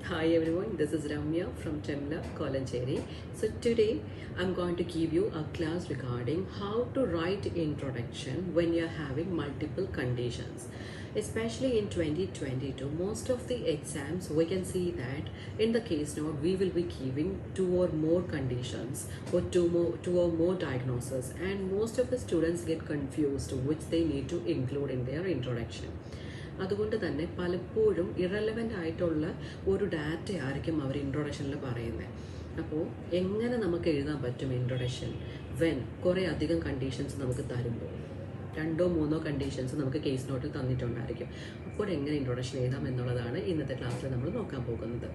Hi everyone, this is Ramya from TEMLA, Kolancheri. So today I'm going to give you a class regarding how to write introduction when you're having multiple conditions. Especially in 2022, most of the exams we can see that in the case note we will be giving two or more conditions or two or more diagnoses, and most of the students get confused which they need to include in their introduction. അതുകൊണ്ട് തന്നെ പലപ്പോഴും irrelevant ആയിട്ടുള്ള ഒരു data ആയിരിക്കും അവർ ഇൻട്രൊഡക്ഷനിൽ പറയുന്നത്. അപ്പോൾ എങ്ങനെ നമുക്ക് എഴുതാൻ പറ്റും ഇൻട്രൊഡക്ഷൻ വെൻ കുറേ അധികം കണ്ടീഷൻസ് നമുക്ക് തരുമ്പോൾ? രണ്ടോ മൂന്നോ കണ്ടീഷൻസ് നമുക്ക് കേസ് നോട്ടിൽ തന്നിട്ടുണ്ടായിരിക്കും. അപ്പോൾ എങ്ങനെ ഇൻട്രൊഡക്ഷൻ എഴുതാം എന്നുള്ളതാണ് ഇന്നത്തെ ക്ലാസ്സിൽ നമ്മൾ നോക്കാൻ പോകുന്നത്.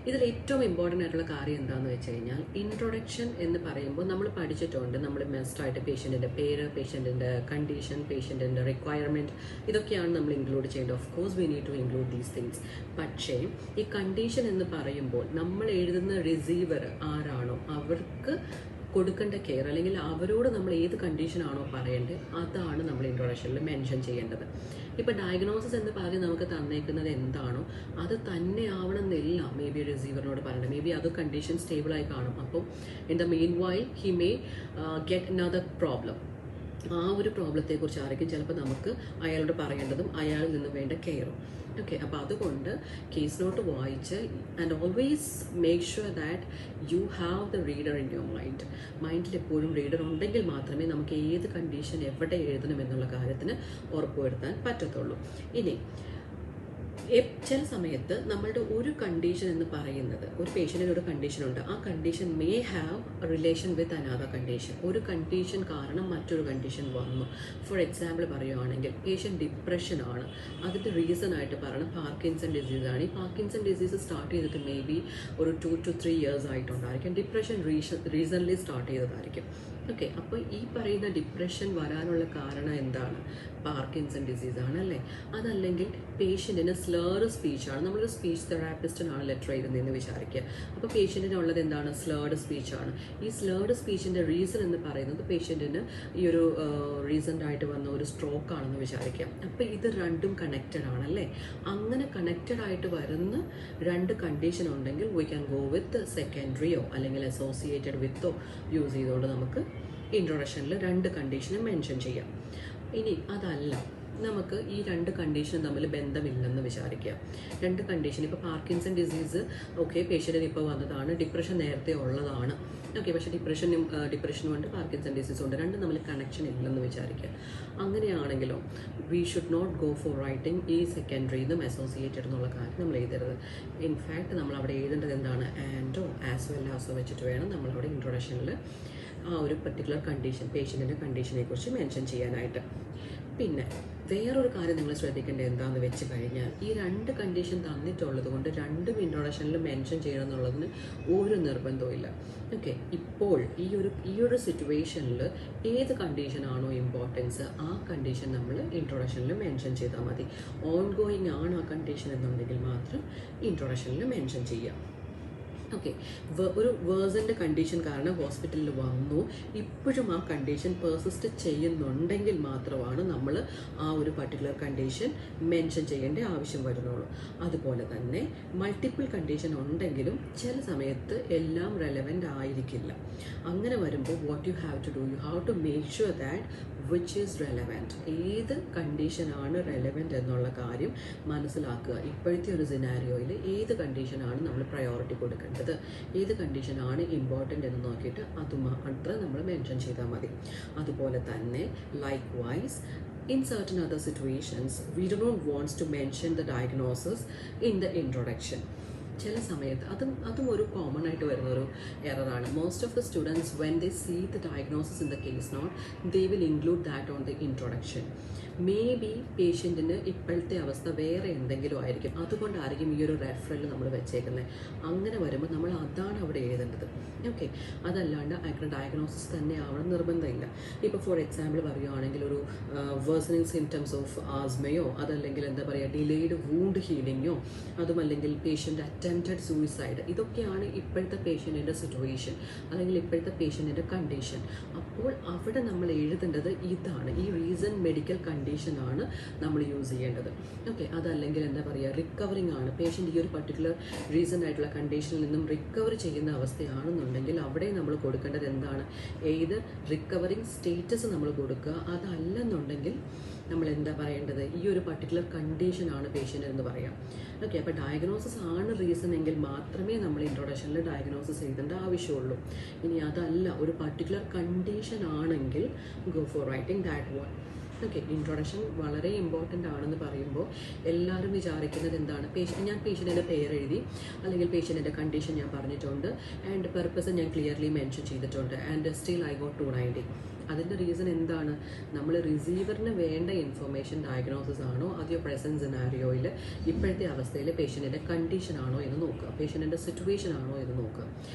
ഇതിൽ ഏറ്റവും ഇമ്പോർട്ടൻ്റ് ആയിട്ടുള്ള കാര്യം എന്താണെന്ന് വെച്ച് കഴിഞ്ഞാൽ, ഇൻട്രൊഡക്ഷൻ എന്ന് പറയുമ്പോൾ നമ്മൾ പഠിച്ചിട്ടുണ്ട്, നമ്മൾ മസ്റ്റായിട്ട് പേഷ്യൻറ്റിൻ്റെ പേര്, പേഷ്യൻറ്റിൻ്റെ കണ്ടീഷൻ, പേഷ്യൻറ്റിൻ്റെ റിക്വയർമെൻറ്റ്, ഇതൊക്കെയാണ് നമ്മൾ ഇൻക്ലൂഡ് ചെയ്യേണ്ടത്. Of course we need to include these things. പക്ഷേ ഈ കണ്ടീഷൻ എന്ന് പറയുമ്പോൾ നമ്മൾ എഴുതുന്ന റിസീവർ ആരാണോ അവർക്ക് കൊടുക്കേണ്ട കെയർ, അല്ലെങ്കിൽ അവരോട് നമ്മൾ ഏത് കണ്ടീഷനാണോ പറയേണ്ടത് അതാണ് നമ്മൾ ഇൻട്രൊഡക്ഷനിൽ മെൻഷൻ ചെയ്യേണ്ടത്. ഇപ്പോൾ ഡയഗ്നോസിസ് എന്ന് പറഞ്ഞ് നമുക്ക് തന്നേക്കുന്നത് എന്താണോ അത് തന്നെ ആവണമെന്നില്ല മേ ബി റിസീവറിനോട് പറയേണ്ടത്. മേ ബി അത് കണ്ടീഷൻ സ്റ്റേബിളായി കാണും. അപ്പോൾ in the mean while he may get another problem. ആ ഒരു പ്രോബ്ലത്തെക്കുറിച്ച് ആയിരിക്കും ചിലപ്പോൾ നമുക്ക് അയാളോട് പറയേണ്ടതും അയാളിൽ നിന്ന് വേണ്ട കെയറും. ഓക്കെ, അപ്പോൾ അതുകൊണ്ട് കേസ് നോട്ട് വായിച്ച് and always make sure that you have the reader in your മൈൻഡിൽ എപ്പോഴും റീഡർ ഉണ്ടെങ്കിൽ മാത്രമേ നമുക്ക് ഏത് കണ്ടീഷൻ എവിടെ എഴുതണം എന്നുള്ള കാര്യത്തിന് ഉറപ്പുവരുത്താൻ പറ്റത്തുള്ളൂ. ഇനി ചില സമയത്ത് നമ്മളുടെ ഒരു കണ്ടീഷൻ എന്ന് പറയുന്നത്, ഒരു പേഷ്യൻറ്റിന് ഒരു കണ്ടീഷൻ ഉണ്ട്, ആ condition may have relation with another condition. ഒരു കണ്ടീഷൻ കാരണം മറ്റൊരു കണ്ടീഷൻ വന്നു. ഫോർ എക്സാമ്പിൾ പറയുകയാണെങ്കിൽ പേഷ്യൻ്റ് ഡിപ്രഷൻ ആണ്, അതിൻ്റെ റീസൺ ആയിട്ട് പറയുന്നത് പാർക്കിൻസൺ ഡിസീസാണ്. ഈ പാർക്കിൻസൺ ഡിസീസ് സ്റ്റാർട്ട് ചെയ്തിട്ട് മേ ബി ഒരു 2 to 3 years ആയിട്ടുണ്ടായിരിക്കും. ഡിപ്രഷൻ റീസൺലി സ്റ്റാർട്ട് ചെയ്തതായിരിക്കും. ഓക്കെ, അപ്പോൾ ഈ പറയുന്ന ഡിപ്രഷൻ വരാനുള്ള കാരണം എന്താണ്? പാർക്കിൻസൺ ഡിസീസ് ആണ് അല്ലേ? അതല്ലെങ്കിൽ പേഷ്യൻറ്റിന് സ്ലർ സ്പീച്ചാണ്. നമ്മളൊരു സ്പീച്ച് തെറാപ്പിസ്റ്റിനാണ് ലെറ്റർ എഴുതുന്നതെന്ന് വിചാരിക്കുക. അപ്പോൾ പേഷ്യൻറ്റിനുള്ളത് എന്താണ്? സ്ലേർഡ് സ്പീച്ചാണ്. ഈ സ്ലേർഡ് സ്പീച്ചിൻ്റെ റീസൺ എന്ന് പറയുന്നത് പേഷ്യൻറ്റിന് ഈ ഒരു റീസെൻ്റായിട്ട് വന്ന ഒരു സ്ട്രോക്ക് ആണെന്ന് വിചാരിക്കാം. അപ്പോൾ ഇത് രണ്ടും കണക്റ്റഡ് ആണല്ലേ? അങ്ങനെ കണക്റ്റഡ് ആയിട്ട് വരുന്ന രണ്ട് കണ്ടീഷൻ ഉണ്ടെങ്കിൽ വി ക്യാൻ ഗോ വിത്ത് സെക്കൻഡറിയോ അല്ലെങ്കിൽ അസോസിയേറ്റഡ് വിത്തോ യൂസ് ചെയ്തുകൊണ്ട് നമുക്ക് ഇൻട്രൊഡക്ഷനിൽ രണ്ട് കണ്ടീഷനും മെൻഷൻ ചെയ്യാം. ഇനി അതല്ല, നമുക്ക് ഈ രണ്ട് കണ്ടീഷനും തമ്മിൽ ബന്ധമില്ലെന്ന് വിചാരിക്കുക. രണ്ട് കണ്ടീഷൻ, ഇപ്പോൾ പാർക്കിൻസൺ ഡിസീസ് ഓക്കെ പേഷ്യൻറ്റിന് ഇപ്പോൾ വന്നതാണ്, ഡിപ്രഷൻ നേരത്തെ ഉള്ളതാണ്. ഓക്കെ, പക്ഷേ ഡിപ്രഷനുമുണ്ട് പാർക്കിൻസൺ ഡിസീസും ഉണ്ട്, രണ്ടും തമ്മിൽ കണക്ഷൻ ഇല്ലെന്ന് വിചാരിക്കുക. അങ്ങനെയാണെങ്കിലോ we should not go for writing ഈ സെക്കൻഡറിന്നും അസോസിയേറ്റഡ് എന്നുള്ള കാര്യം നമ്മൾ എഴുതരുത്. ഇൻഫാക്ട് നമ്മൾ അവിടെ എഴുതേണ്ടത് എന്താണ്? ആൻഡോ ആസ് വെൽ ആസോ വെച്ചിട്ട് വേണം നമ്മളവിടെ ഇൻട്രൊഡക്ഷനിൽ ആ ഒരു പർട്ടിക്കുലർ കണ്ടീഷൻ, പേഷ്യൻറ്റിൻ്റെ കണ്ടീഷനെ കുറിച്ച് മെൻഷൻ ചെയ്യാനായിട്ട്. പിന്നെ വേറൊരു കാര്യം നിങ്ങൾ ശ്രദ്ധിക്കേണ്ടത് എന്താണെന്ന് വെച്ച് കഴിഞ്ഞാൽ, ഈ രണ്ട് കണ്ടീഷൻ തന്നിട്ടുള്ളത് കൊണ്ട് രണ്ടും ഇൻട്രൊഡക്ഷനിൽ മെൻഷൻ ചെയ്യണം എന്നുള്ളതിന് ഒരു നിർബന്ധവും ഇല്ല. ഓക്കെ, ഇപ്പോൾ ഈ ഒരു സിറ്റുവേഷനിൽ ഏത് കണ്ടീഷനാണോ ഇമ്പോർട്ടൻസ് ആ കണ്ടീഷൻ നമ്മൾ ഇൻട്രൊഡക്ഷനിൽ മെൻഷൻ ചെയ്താൽ മതി. ഓൺ ഗോയിങ് ആണ് ആ കണ്ടീഷൻ എന്നുണ്ടെങ്കിൽ മാത്രം ഇൻട്രൊഡക്ഷനിൽ മെൻഷൻ ചെയ്യാം. ഓക്കെ, ഒരു വേഴ്സൻ്റെ കണ്ടീഷൻ കാരണം ഹോസ്പിറ്റലിൽ വന്നു, ഇപ്പോഴും ആ കണ്ടീഷൻ പെർസിസ്റ്റ് ചെയ്യുന്നുണ്ടെങ്കിൽ മാത്രമാണ് നമ്മൾ ആ ഒരു പർട്ടിക്കുലർ കണ്ടീഷൻ മെൻഷൻ ചെയ്യേണ്ട ആവശ്യം വരുന്നുള്ളൂ. അതുപോലെ തന്നെ മൾട്ടിപ്പിൾ കണ്ടീഷൻ ഉണ്ടെങ്കിലും ചില സമയത്ത് എല്ലാം റെലവൻ്റ് ആയിരിക്കില്ല. അങ്ങനെ വരുമ്പോൾ what you have to do, you have to make sure that which is relevant, ഏത് കണ്ടീഷനാണ് റെലവൻറ്റ് എന്നുള്ള കാര്യം മനസ്സിലാക്കുക. ഇപ്പോഴത്തെ ഒരു സിനാരിയോയിൽ ഏത് കണ്ടീഷനാണ് നമ്മൾ പ്രയോറിറ്റി കൊടുക്കേണ്ടത്, ഏത് കണ്ടീഷനാണ് ഇമ്പോർട്ടൻ്റ് എന്ന് നോക്കിയിട്ട് അതുമാത്രം നമ്മൾ മെൻഷൻ ചെയ്താൽ മതി. അതുപോലെ തന്നെ likewise in certain other situations we do not want to mention the diagnosis in the introduction. ചില സമയത്ത് അതും ഒരു കോമൺ ആയിട്ട് വരുന്ന ഒരു എററാണ്. Most of the students when they see the diagnosis in the case note they will include that on the introduction. May be പേഷ്യൻറ്റിന് ഇപ്പോഴത്തെ അവസ്ഥ വേറെ എന്തെങ്കിലും ആയിരിക്കും, അതുകൊണ്ടായിരിക്കും ഈ ഒരു റെഫറൽ നമ്മൾ വെച്ചേക്കുന്നത്. അങ്ങനെ വരുമ്പോൾ നമ്മൾ അതാണ് അവിടെ എഴുതേണ്ടത്. ഓക്കെ, അതല്ലാണ്ട് അയാളുടെ ഡയഗ്നോസിസ് തന്നെ ആവണം നിർബന്ധമില്ല. ഇപ്പോൾ ഫോർ എക്സാമ്പിൾ പറയുകയാണെങ്കിൽ ഒരു വേഴ്സണിങ് സിംറ്റംസ് ഓഫ് ആസ്മയോ, അതല്ലെങ്കിൽ എന്താ പറയുക ഡിലേഡ് വൂണ്ട് ഹീലിങ്ങോ, അതുമല്ലെങ്കിൽ പേഷ്യൻ്റ് അറ്റംപ്റ്റഡ് സൂയിസൈഡ്, ഇതൊക്കെയാണ് ഇപ്പോഴത്തെ പേഷ്യൻറ്റിൻ്റെ സിറ്റുവേഷൻ അല്ലെങ്കിൽ ഇപ്പോഴത്തെ പേഷ്യൻറ്റിൻ്റെ കണ്ടീഷൻ. അപ്പോൾ അവിടെ നമ്മൾ എഴുതേണ്ടത് ഇതാണ്, ഈ റീസൺ മെഡിക്കൽ കണ്ടീഷൻ കണ്ടീഷനാണ് നമ്മൾ യൂസ് ചെയ്യേണ്ടത്. ഓക്കെ, അതല്ലെങ്കിൽ എന്താ പറയുക, റിക്കവറിങ് ആണ് പേഷ്യൻ്റ് ഈ ഒരു പർട്ടിക്കുലർ റീസൺ ആയിട്ടുള്ള കണ്ടീഷനിൽ നിന്നും റിക്കവർ ചെയ്യുന്ന അവസ്ഥയാണെന്നുണ്ടെങ്കിൽ അവിടെ നമ്മൾ കൊടുക്കേണ്ടത് എന്താണ്, ഏത് റിക്കവറിങ് സ്റ്റേറ്റസ് നമ്മൾ കൊടുക്കുക. അതല്ലെന്നുണ്ടെങ്കിൽ നമ്മൾ എന്താ പറയേണ്ടത്, ഈ ഒരു പർട്ടിക്കുലർ കണ്ടീഷനാണ് പേഷ്യൻ്റ് എന്ന് പറയാം. ഓക്കെ, അപ്പോൾ ഡയഗ്നോസിസ് ആണ് റീസൺ എങ്കിൽ മാത്രമേ നമ്മൾ ഇൻട്രൊഡക്ഷനിൽ ഡയഗ്നോസിസ് ചെയ്യേണ്ട ആവശ്യമുള്ളൂ. ഇനി അതല്ല, ഒരു പർട്ടിക്കുലർ കണ്ടീഷൻ ആണെങ്കിൽ go for writing that one. Okay, introduction വളരെ ഇമ്പോർട്ടൻ്റ് ആണെന്ന് പറയുമ്പോൾ എല്ലാവരും വിചാരിക്കുന്നത് എന്താണ്, ഞാൻ പേഷ്യൻറ്റിൻ്റെ പേരെഴുതി അല്ലെങ്കിൽ പേഷ്യൻറ്റിൻ്റെ കണ്ടീഷൻ ഞാൻ പറഞ്ഞിട്ടുണ്ട് ആൻഡ് പർപ്പസ് ഞാൻ ക്ലിയർലി മെൻഷൻ ചെയ്തിട്ടുണ്ട് ആൻഡ് സ്റ്റിൽ ഐ ഗോട്ട് 290. അതിൻ്റെ റീസൺ എന്താണ്, നമ്മൾ റിസീവറിന് വേണ്ട ഇൻഫർമേഷൻ ഡയഗ്നോസിസ് ആണോ അതോ പ്രസൻറ്റ് സിനാരിയോയിൽ ഇപ്പോഴത്തെ അവസ്ഥയിൽ പേഷ്യൻറ്റിൻ്റെ കണ്ടീഷൻ ആണോ എന്ന് നോക്കുക, പേഷ്യൻറ്റിൻ്റെ സിറ്റുവേഷൻ ആണോ എന്ന് നോക്കുക.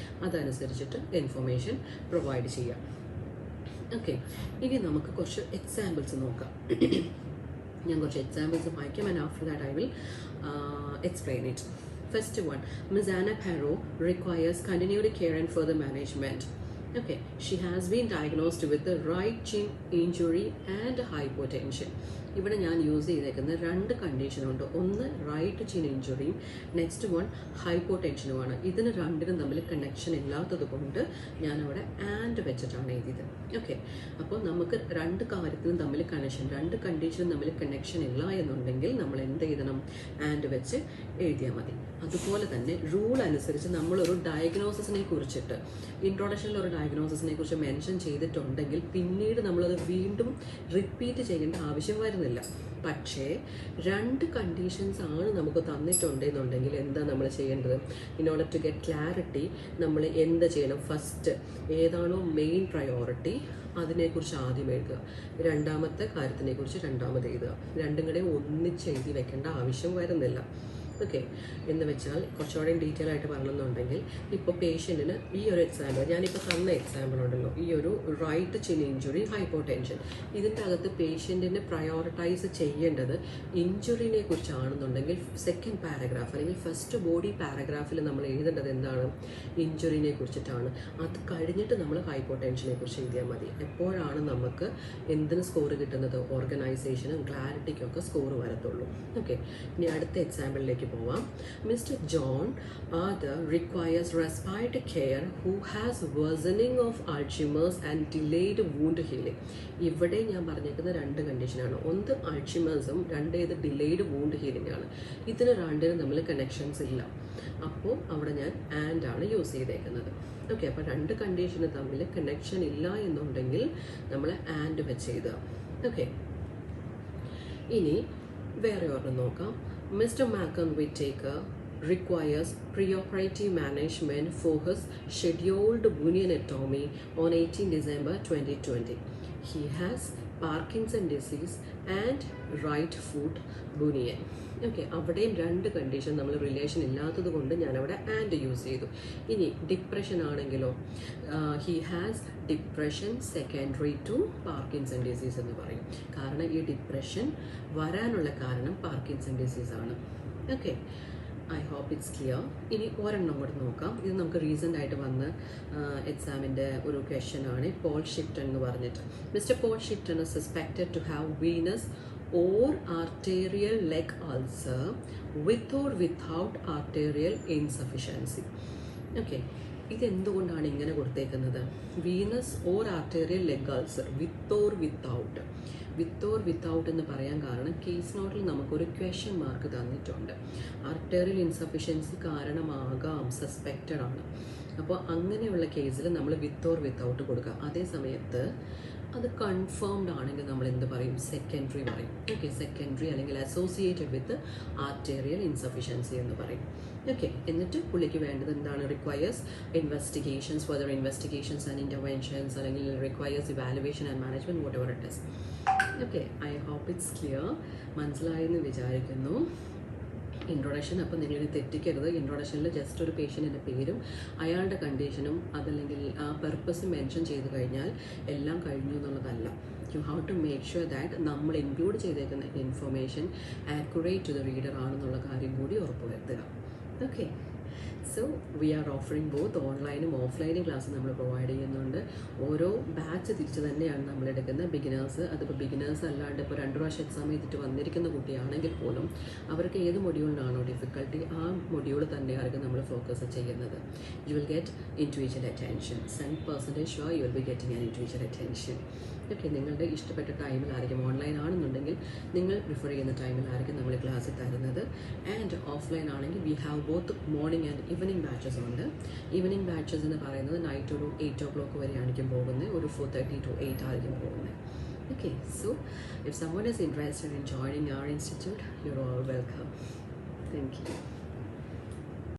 അതനുസരിച്ചിട്ട് ഇൻഫർമേഷൻ പ്രൊവൈഡ് ചെയ്യാം. ഓക്കെ, ഇനി നമുക്ക് കുറച്ച് എക്സാമ്പിൾസ് നോക്കാം. ഞാൻ കുറച്ച് എക്സാമ്പിൾസ് വായിക്കാം and after that I will explain it. First one, Ms. Anna Perro requires continued care and further management. Okay, she has been diagnosed with the right chin injury and hypotension. ഇവിടെ ഞാൻ use ചെയ്തേക്കുന്ന രണ്ട് കണ്ടീഷനുണ്ട്. ഒന്ന് right chin ഇഞ്ചുറിയും next one ഹൈപ്പോടെൻഷനുമാണ്. ഇതിന് രണ്ടിനും തമ്മിൽ connection ഇല്ലാത്തത് കൊണ്ട് ഞാനവിടെ ആൻഡ് വെച്ചിട്ടാണ് എഴുതിയത്. ഓക്കെ, അപ്പോൾ നമുക്ക് രണ്ട് കാര്യത്തിനും തമ്മിൽ കണക്ഷൻ, രണ്ട് കണ്ടീഷനും തമ്മിൽ കണക്ഷൻ ഇല്ല എന്നുണ്ടെങ്കിൽ നമ്മൾ എന്ത് എഴുതണം, ആൻഡ് വെച്ച് എഴുതിയാൽ മതി. അതുപോലെ തന്നെ റൂൾ അനുസരിച്ച് നമ്മളൊരു ഡയഗ്നോസിസിനെ കുറിച്ചിട്ട് ഇൻട്രൊഡക്ഷനിൽ ഒരു ഡയഗ്നോസിസിനെ കുറിച്ച് മെൻഷൻ ചെയ്തിട്ടുണ്ടെങ്കിൽ പിന്നീട് നമ്മളത് വീണ്ടും റിപ്പീറ്റ് ചെയ്യേണ്ട ആവശ്യം വരുന്നില്ല. പക്ഷേ രണ്ട് കണ്ടീഷൻസ് ആണ് നമുക്ക് തന്നിട്ടുണ്ടെന്നുണ്ടെങ്കിൽ എന്താ നമ്മൾ ചെയ്യേണ്ടത്, in order to get clarity നമ്മൾ എന്താ ചെയ്യണം, ഫസ്റ്റ് ഏതാണോ മെയിൻ പ്രയോറിറ്റി അതിനെക്കുറിച്ച് ആദ്യം എഴുതുക, രണ്ടാമത്തെ കാര്യത്തിനെക്കുറിച്ച് രണ്ടാമത് എഴുതുക. രണ്ടും കൂടെ ഒന്നിച്ച് എഴുതി വെക്കേണ്ട ആവശ്യം വരുന്നില്ല. ഓക്കെ, എന്ന് വെച്ചാൽ കുറച്ചുകൂടെ ഡീറ്റെയിൽ ആയിട്ട് പറയണമെന്നുണ്ടെങ്കിൽ ഇപ്പോൾ പേഷ്യൻറ്റിന് ഈ ഒരു എക്സാമ്പിൾ, ഞാനിപ്പോൾ തന്ന എക്സാമ്പിൾ ഉണ്ടല്ലോ, ഈ ഒരു റൈറ്റ് ചിൻ ഇഞ്ചുറി ഹൈപ്പോടെൻഷൻ, ഇതിൻ്റെ അകത്ത് പേഷ്യൻറ്റിനെ പ്രയോറിറ്റൈസ് ചെയ്യേണ്ടത് ഇഞ്ചുറിനെ കുറിച്ചാണെന്നുണ്ടെങ്കിൽ സെക്കൻഡ് പാരഗ്രാഫ് അല്ലെങ്കിൽ ഫസ്റ്റ് ബോഡി പാരഗ്രാഫിൽ നമ്മൾ എഴുതേണ്ടത് എന്താണ്, ഇഞ്ചുറിനെ കുറിച്ചിട്ടാണ്. അത് കഴിഞ്ഞിട്ട് നമ്മൾ ഹൈപ്പോടെൻഷനെ കുറിച്ച് എഴുതിയാൽ മതി. എപ്പോഴാണ് നമുക്ക് എന്തിന് സ്കോർ കിട്ടുന്നത്, ഓർഗനൈസേഷനും ക്ലാരിറ്റിക്കും ഒക്കെ സ്കോർ വരത്തുള്ളൂ. ഓക്കെ, ഇനി അടുത്ത എക്സാമ്പിളിലേക്ക് പോവാം. Mister John Arthur requires respiratory care who has worsening of Alzheimer's and delayed wound healing. ഇവിടെ ഞാൻ പറഞ്ഞേക്കുന്ന രണ്ട് കണ്ടീഷനാണ്, ഒന്ന് അൾഷിമേഴ്സും രണ്ടേത് ഡിലേഡ് വൂണ്ട് ഹീലിംഗ് ആണ്. ഇതിന് രണ്ടിനും തമ്മിൽ കണക്ഷൻസ് ഇല്ല. അപ്പോൾ അവിടെ ഞാൻ ആൻഡ് ആണ് യൂസ് ചെയ്തേക്കുന്നത്. ഓക്കെ, അപ്പോൾ രണ്ട് കണ്ടീഷന് തമ്മിൽ കണക്ഷൻ ഇല്ല എന്നുണ്ടെങ്കിൽ നമ്മൾ ആൻഡ് വെച്ച് എഴുതുക. ഓക്കെ, ഇനി വേറെ ഒരെണ്ണം നോക്കാം. Mr. Malcolm Whittaker requires preoperative management for his scheduled bunionectomy on 18 December 2020. He has Parkinson's disease and right foot bunion. Okay, അവിടെയും രണ്ട് കണ്ടീഷൻ നമ്മൾ റിലേഷൻ ഇല്ലാത്തത് കൊണ്ട് ഞാനവിടെ ആൻഡ് യൂസ് ചെയ്തു. ഇനി ഡിപ്രഷൻ ആണെങ്കിലോ, he has depression secondary to Parkinson disease എന്ന് പറയും. കാരണം ഈ ഡിപ്രഷൻ വരാനുള്ള കാരണം പാർക്കിൻസൺ ഡിസീസ് ആണ്. Okay, I hope it's clear. ഇനി ഒരെണ്ണം കൂടെ നോക്കാം. ഇത് നമുക്ക് റീസെൻ്റ് ആയിട്ട് വന്ന എക്സാമിൻ്റെ ഒരു ക്വസ്റ്റ്യൻ ആണ്. പോൾ ഷിപ്റ്റൺ എന്ന് പറഞ്ഞിട്ട്, mister Paul Shipton is suspected to have venous or arterial leg ulcer with or without arterial insufficiency. Okay, ഇതെന്തുകൊണ്ടാണ് ഇങ്ങനെ കൊടുത്തേക്കുന്നത്, venous or arterial leg ulcer with or without. With or without എന്ന് പറയാൻ കാരണം case നോട്ടിൽ നമുക്കൊരു ക്വസ്റ്റ്യൻ മാർക്ക് തന്നിട്ടുണ്ട്. ആർട്ടേറിയൽ insufficiency കാരണമാകാം, സസ്പെക്റ്റഡ് ആണ്. അപ്പോൾ അങ്ങനെയുള്ള കേസിൽ നമ്മൾ വിത്ത് ഓർ വിത്തൗട്ട് കൊടുക്കുക. അതേ സമയത്ത് അത് കൺഫേംഡ് ആണെങ്കിൽ നമ്മൾ എന്ത് പറയും, സെക്കൻഡറി പറയും. ഓക്കെ, സെക്കൻഡറി അല്ലെങ്കിൽ അസോസിയേറ്റഡ് വിത്ത് ആർട്ടേറിയൽ ഇൻസഫിഷ്യൻസി എന്ന് പറയും. ഓക്കെ, എന്നിട്ട് പുള്ളിക്ക് വേണ്ടത് എന്താണ്, requires investigations, further investigations and interventions, അല്ലെങ്കിൽ requires evaluation and management, what ever it is. Okay, I hope it's clear, മനസ്സിലായെന്ന് വിചാരിക്കുന്നു. ഇൻട്രൊഡക്ഷൻ അപ്പോൾ നിങ്ങൾ തെറ്റിക്കരുത്. ഇൻട്രൊഡക്ഷനിൽ ജസ്റ്റ് ഒരു പേഷ്യൻറ്റിൻ്റെ പേരും അയാളുടെ കണ്ടീഷനും അതല്ലെങ്കിൽ ആ പർപ്പസ് മെൻഷൻ ചെയ്ത് കഴിഞ്ഞാൽ എല്ലാം കഴിഞ്ഞു എന്നുള്ളതല്ല. You have to make sure that നമ്മൾ ഇൻക്ലൂഡ് ചെയ്തേക്കുന്ന information accurate to the reader ആണെന്നുള്ള കാര്യം കൂടി ഉറപ്പുവരുത്തുക. Okay, so we are offering both ഓൺലൈനും ഓഫ്ലൈനും ക്ലാസ് നമ്മൾ പ്രൊവൈഡ് ചെയ്യുന്നുണ്ട്. ഓരോ ബാച്ച് തിരിച്ച് തന്നെയാണ് നമ്മൾ എടുക്കുന്നത്. ബിഗിനേഴ്സ്, അതിപ്പോൾ ബിഗിനേഴ്സ് അല്ലാണ്ട് ഇപ്പോൾ 2 പ്രാവശ്യം എക്സാം ചെയ്തിട്ട് വന്നിരിക്കുന്ന കുട്ടിയാണെങ്കിൽ പോലും അവർക്ക് ഏത് മൊഡ്യൂളിനാണോ ഡിഫിക്കൽട്ടി ആ മൊഡ്യൂൾ തന്നെയായിരിക്കും നമ്മൾ ഫോക്കസ് ചെയ്യുന്നത്. You will get individual attention. 100% sure you will be getting an individual attention. Okay, നിങ്ങളുടെ ഇഷ്ടപ്പെട്ട ടൈമിലായിരിക്കും. ഓൺലൈൻ ആണെന്നുണ്ടെങ്കിൽ നിങ്ങൾ പ്രിഫർ ചെയ്യുന്ന ടൈമിലായിരിക്കും നമ്മൾ ക്ലാസ് തരുന്നത്. ആൻഡ് ഓഫ്ലൈൻ ആണെങ്കിൽ we have both morning and evening batches ഉണ്ട്. ഈവനിങ് ബാച്ചസ് എന്ന് പറയുന്നത് നൈറ്റ് ഒരു 8 o'clock വരെ ആയിരിക്കും പോകുന്നത്. ഒരു 4:30 to 8 ആയിരിക്കും പോകുന്നത്. Okay, so if someone is interested in joining our institute, you're all welcome. Thank you.